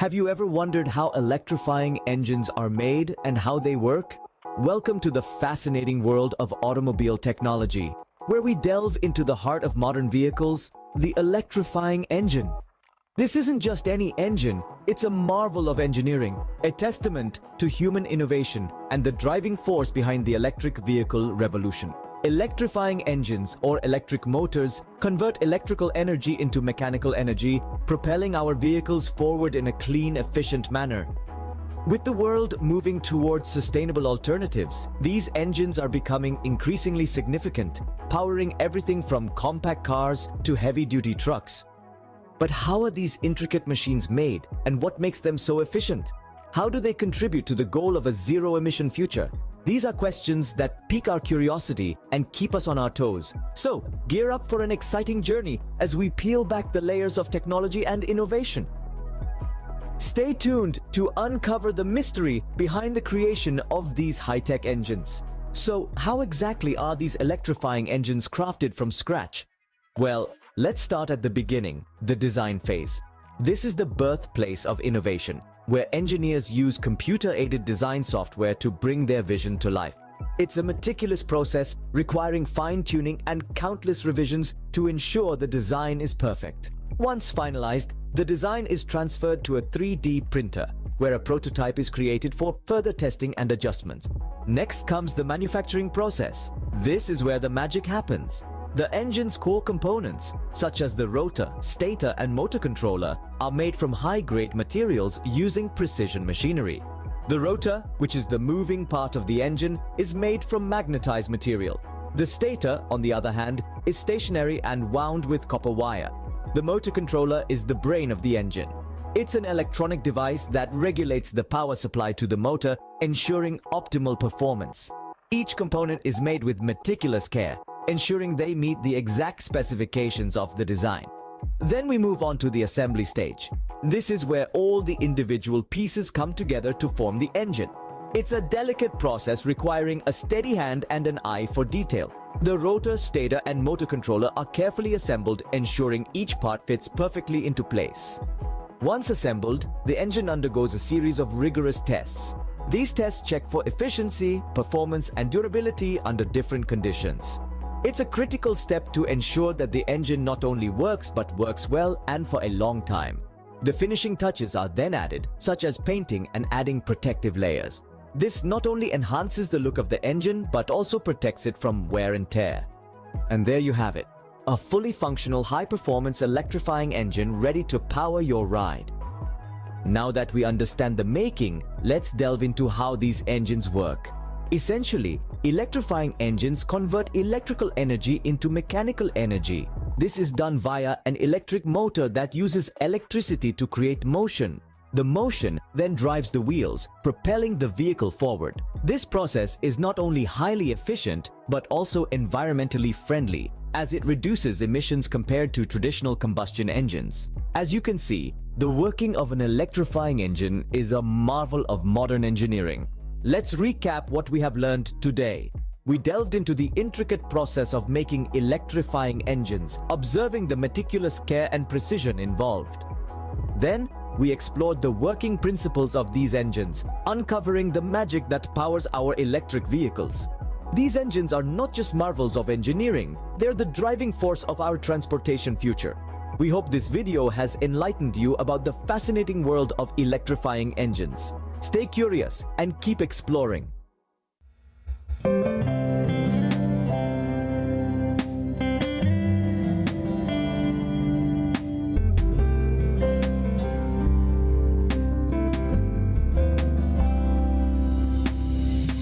Have you ever wondered how electrifying engines are made and how they work? Welcome to the fascinating world of automobile technology, where we delve into the heart of modern vehicles, the electrifying engine. This isn't just any engine, it's a marvel of engineering, a testament to human innovation and the driving force behind the electric vehicle revolution. Electrifying engines, or electric motors, convert electrical energy into mechanical energy, propelling our vehicles forward in a clean, efficient manner. With the world moving towards sustainable alternatives, these engines are becoming increasingly significant, powering everything from compact cars to heavy-duty trucks. But how are these intricate machines made, and what makes them so efficient? How do they contribute to the goal of a zero-emission future? These are questions that pique our curiosity and keep us on our toes. So, gear up for an exciting journey as we peel back the layers of technology and innovation. Stay tuned to uncover the mystery behind the creation of these high-tech engines. So, how exactly are these electrifying engines crafted from scratch? Well, let's start at the beginning, the design phase. This is the birthplace of innovation, where engineers use computer-aided design software to bring their vision to life. It's a meticulous process requiring fine-tuning and countless revisions to ensure the design is perfect. Once finalized, the design is transferred to a 3D printer, where a prototype is created for further testing and adjustments. Next comes the manufacturing process. This is where the magic happens. The engine's core components, such as the rotor, stator, and motor controller, are made from high-grade materials using precision machinery. The rotor, which is the moving part of the engine, is made from magnetized material. The stator, on the other hand, is stationary and wound with copper wire. The motor controller is the brain of the engine. It's an electronic device that regulates the power supply to the motor, ensuring optimal performance. Each component is made with meticulous care, ensuring they meet the exact specifications of the design. Then we move on to the assembly stage. This is where all the individual pieces come together to form the engine. It's a delicate process requiring a steady hand and an eye for detail. The rotor, stator, and motor controller are carefully assembled, ensuring each part fits perfectly into place. Once assembled, the engine undergoes a series of rigorous tests. These tests check for efficiency, performance, and durability under different conditions. It's a critical step to ensure that the engine not only works but works well and for a long time. The finishing touches are then added, such as painting and adding protective layers. This not only enhances the look of the engine but also protects it from wear and tear. And there you have it, a fully functional high-performance electrifying engine ready to power your ride. Now that we understand the making, let's delve into how these engines work. Essentially, electrifying engines convert electrical energy into mechanical energy. This is done via an electric motor that uses electricity to create motion. The motion then drives the wheels, propelling the vehicle forward. This process is not only highly efficient, but also environmentally friendly, as it reduces emissions compared to traditional combustion engines. As you can see, the working of an electrifying engine is a marvel of modern engineering. Let's recap what we have learned today. We delved into the intricate process of making electrifying engines, observing the meticulous care and precision involved. Then, we explored the working principles of these engines, uncovering the magic that powers our electric vehicles. These engines are not just marvels of engineering, they're the driving force of our transportation future. We hope this video has enlightened you about the fascinating world of electrifying engines. Stay curious and keep exploring.